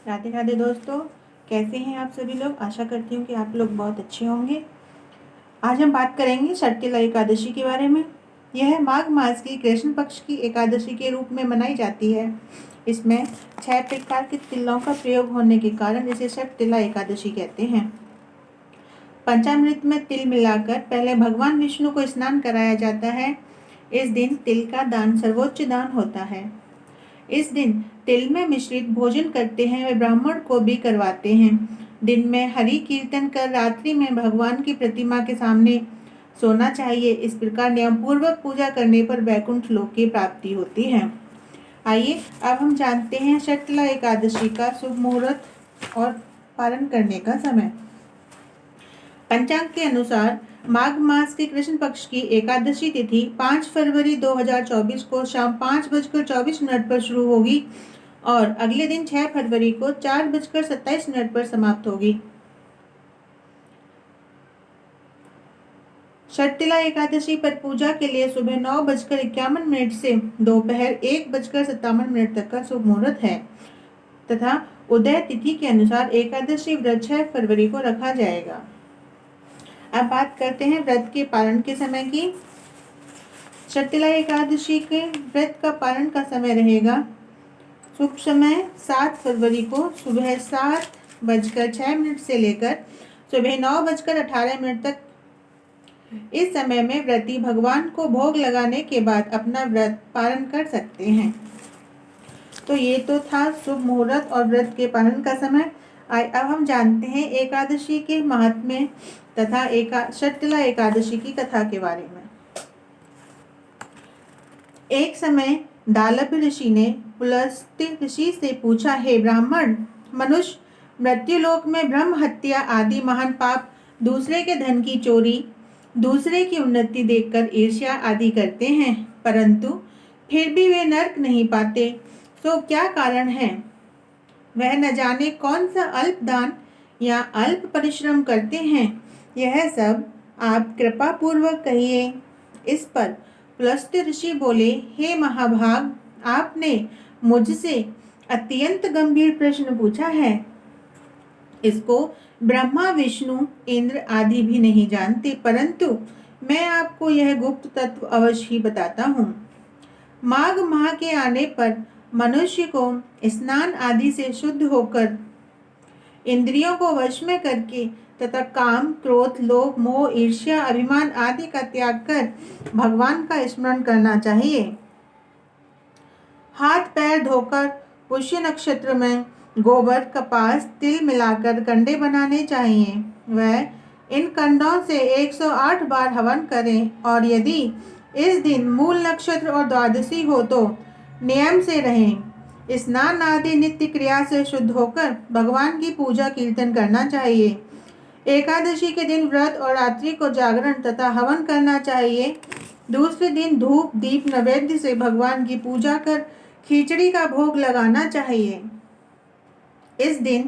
राधे राधे दोस्तों, कैसे हैं आप सभी लोग। आशा करती हूँ कि आप लोग बहुत अच्छे होंगे। आज हम बात करेंगे शर्तिला एकादशी के बारे में। यह माघ मास की कृष्ण पक्ष की एकादशी के रूप में मनाई जाती है। इसमें 6 प्रकार के तिलों का प्रयोग होने के कारण इसे शर्तिला एकादशी कहते हैं। पंचामृत में तिल मिलाकर पहले भगवान विष्णु को स्नान कराया जाता है। इस दिन तिल का दान सर्वोच्च दान होता है। इस दिन तिल में मिश्रित भोजन करते हैं व ब्राह्मण को भी करवाते हैं। दिन में हरि कीर्तन कर रात्रि में भगवान की प्रतिमा के सामने सोना चाहिए। इस प्रकार नियम पूर्वक पूजा करने पर वैकुंठ लोक की प्राप्ति होती है। आइए अब हम जानते हैं शर्तिला एकादशी का शुभ मुहूर्त और पालन करने का समय। पंचांग के अनुसार माघ मास के कृष्ण पक्ष की एकादशी तिथि 5 फरवरी 2024 को शाम 5:24 पर शुरू होगी और अगले दिन 6 फरवरी को 4:27 पर समाप्त होगी। शर्तिला एकादशी पर पूजा के लिए सुबह 9:51 से दोपहर 1:57 तक का शुभ मुहूर्त है तथा उदय तिथि के अनुसार एकादशी व्रत 6 फरवरी को रखा जाएगा। अब बात करते हैं व्रत के पालन के समय की। शर्तिला एकादशी के व्रत का पालन का समय रहेगा शुभ समय 7 फरवरी को सुबह 7:06 से लेकर सुबह 9:18 तक। इस समय में व्रती भगवान को भोग लगाने के बाद अपना व्रत पालन कर सकते हैं। तो ये तो था शुभ मुहूर्त और व्रत के पालन का समय। अब हम जानते हैं एकादशी के महात्म्य तथा शर्तिला एकादशी की कथा के बारे में। एक समय दालभ ऋषि ने पुलस्त्य ऋषि से पूछा, हे ब्राह्मण, मनुष्य मृत्युलोक में ब्रह्म हत्या आदि महान पाप, दूसरे के धन की चोरी, दूसरे की उन्नति देखकर ईर्ष्या आदि करते हैं, परंतु फिर भी वे नरक नहीं पाते, तो क्या कारण है? वह न जाने कौन सा अल्प दान या अल्प परिश्रम करते हैं। यह सब आप कृपा पूर्वक कहिए। इस पर पुलस्त्य ऋषि बोले, हे महाभाग, आपने मुझसे अत्यंत गंभीर प्रश्न पूछा है। इसको ब्रह्मा, विष्णु, इंद्र आदि भी नहीं जानते, परंतु मैं आपको यह गुप्त तत्व अवश्य ही बताता हूँ। माघ माह के आने पर मनुष्य को स्नान आदि से शुद्ध होकर इंद्रियों को वश में करके तथा काम, क्रोध, लोभ, मोह, ईर्ष्या, अभिमान आदि का त्याग कर भगवान का स्मरण करना चाहिए। हाथ पैर धोकर पुष्य नक्षत्र में गोबर, कपास, तिल मिलाकर कंडे बनाने चाहिए। वह इन कंडों से 108 बार हवन करें और यदि इस दिन मूल नक्षत्र और द्वादशी हो तो नियम से रहें। स्नान आदि नित्य क्रिया से शुद्ध होकर भगवान की पूजा कीर्तन करना चाहिए। एकादशी के दिन व्रत और रात्रि को जागरण तथा हवन करना चाहिए। दूसरे दिन धूप, दीप, नैवेद्य से भगवान की पूजा कर खिचड़ी का भोग लगाना चाहिए। इस दिन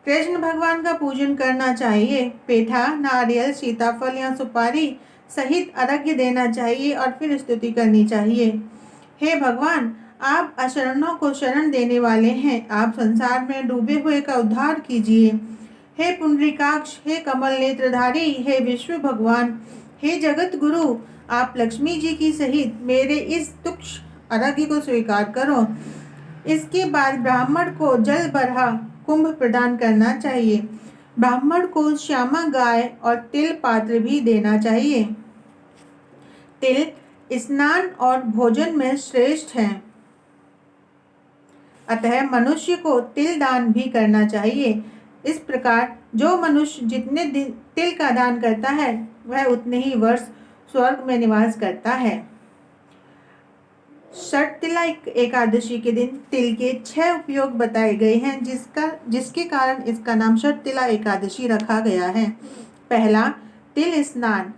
कृष्ण भगवान का पूजन करना चाहिए। पेठा, नारियल, सीताफल या सुपारी सहित अर्घ्य देना चाहिए और फिर स्तुति करनी चाहिए। हे भगवान, आप अशरणों को शरण देने वाले हैं। आप संसार में डूबे हुए का उद्धार कीजिए। हे पुंडरीकाक्ष, हे कमल नेत्रधारी, हे विष्णु भगवान, हे जगत गुरु, आप लक्ष्मी जी की सहित मेरे इस तुक्ष अर्घ्य को स्वीकार करो। इसके बाद ब्राह्मण को जल बरहा कुंभ प्रदान करना चाहिए। ब्राह्मण को श्यामा गाय और तिल पात्र भी देना चाहिए। तिल स्नान और भोजन में श्रेष्ठ है, अतः मनुष्य को तिल दान भी करना चाहिए। इस प्रकार जो मनुष्य जितने दिन तिल का दान करता है वह उतने ही वर्ष स्वर्ग में निवास करता है। शर्तिला एकादशी के दिन तिल के 6 उपयोग बताए गए हैं, जिसके कारण इसका नाम शर्तिला एकादशी रखा गया है। पहला, तिल स्नान।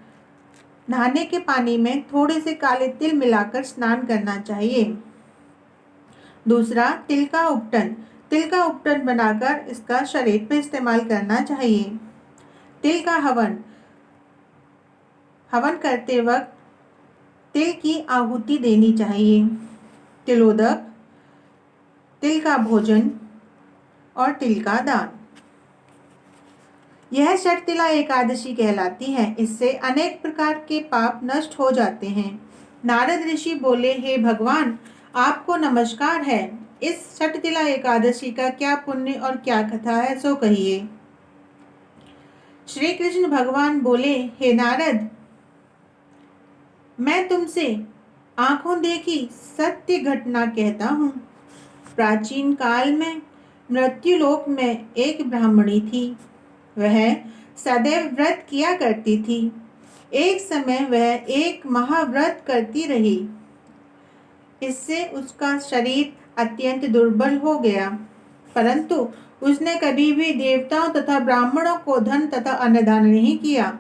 नहाने के पानी में थोड़े से काले तिल मिलाकर स्नान करना चाहिए। दूसरा, तिल का उपटन। तिल का उपटन बनाकर इसका शरीर पर इस्तेमाल करना चाहिए। तिल का हवन। हवन करते वक्त तिल की आहुति देनी चाहिए। तिलोदक, तिल का भोजन और तिल का दान। यह षटतिला एकादशी कहलाती है। इससे अनेक प्रकार के पाप नष्ट हो जाते हैं। नारद ऋषि बोले, हे भगवान, आपको नमस्कार है। इस षटतिला एकादशी का क्या पुण्य और क्या कथा है, सो कहिए। श्री कृष्ण भगवान बोले, हे नारद, मैं तुमसे आंखों देखी सत्य घटना कहता हूँ। प्राचीन काल में मृत्युलोक में एक ब्राह्मणी थी। वह सदैव व्रत किया करती थी। एक समय वह एक महाव्रत करती रही। इससे उसका शरीर अत्यंत दुर्बल हो गया, परंतु उसने कभी भी देवताओं तथा ब्राह्मणों को धन तथा अन्नदान नहीं किया।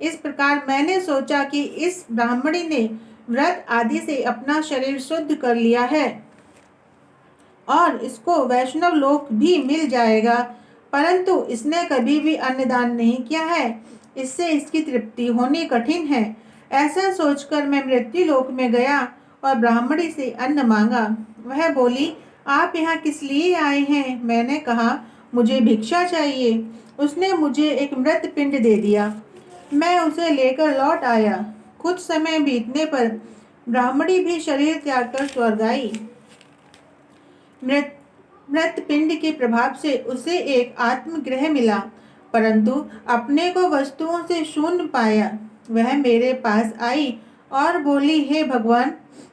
इस प्रकार मैंने सोचा कि इस ब्राह्मणी ने व्रत आदि से अपना शरीर शुद्ध कर लिया है और इसको वैष्णव लोक भी मिल जाएगा, परंतु इसने कभी भी अन्नदान नहीं किया है। इससे इसकी तृप्ति होनी कठिन है। ऐसा सोचकर मैं मृत्युलोक में गया और ब्राह्मणी से अन्न मांगा। वह बोली, आप यहाँ किस लिए आए हैं? मैंने कहा, मुझे भिक्षा चाहिए। उसने मुझे एक मृत पिंड दे दिया। मैं उसे लेकर लौट आया। कुछ समय बीतने पर ब्राह्मणी भी शरीर त्याग कर स्वर्ग आई। मृत पिंड के प्रभाव से उसे एक आत्मगृह मिला, परंतु अपने को वस्तुओं से शून्य पाया। वह मेरे पास आई और बोली, हे भगवान,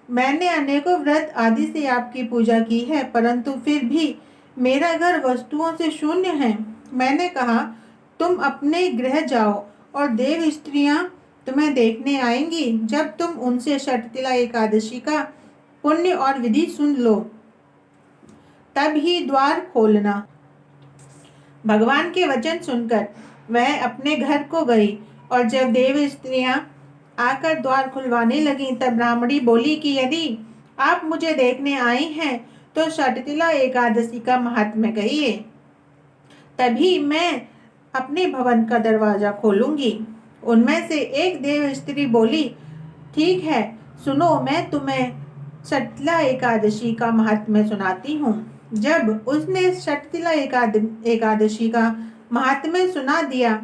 मैंने अनेकों व्रत आदि से आपकी पूजा की है, परंतु फिर भी मेरा घर वस्तुओं से शून्य है। मैंने कहा, तुम अपने गृह जाओ और देव स्त्रियां तुम्हें देखने आएंगी। जब तुम उनसे षटतिला एकादशी का पुण्य और विधि सुन लो, तब ही द्वार खोलना। भगवान के वचन सुनकर वह अपने घर को गई और जब देव स्त्रियां आकर द्वार खुलवाने लगी, तब ब्राह्मणी बोली कि यदि आप मुझे देखने आई हैं तो षटतिला एकादशी का महात्म्य कहिए, तभी मैं अपने भवन का दरवाजा खोलूंगी। उनमें से एक देव स्त्री बोली, ठीक है, सुनो, मैं तुम्हें षटतिला एकादशी का महात्म्य सुनाती हूँ। जब उसने षटतिला एकादशी का महात्म्य सुना दिया,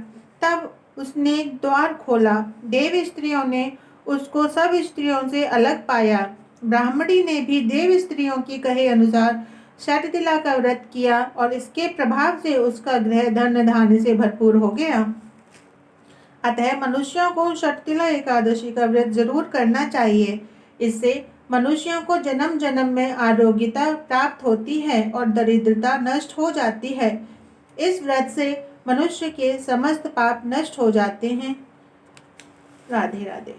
तब उसने द्वार खोला। देव स्त्रियों ने उसको सब स्त्रियों से अलग पाया। ब्राह्मणी ने भी देव स्त्रियों की कहे अनुसार षटतिला का व्रत किया और इसके प्रभाव से उसका गृह धन धान्य से भरपूर हो गया। अतः मनुष्यों को षटतिला एकादशी का व्रत जरूर करना चाहिए। इससे मनुष्यों को जन्म जन्म में आरोग्यता प्राप्त होती है और दरिद्रता नष्ट हो जाती है। इस व्रत से मनुष्य के समस्त पाप नष्ट हो जाते हैं। राधे राधे।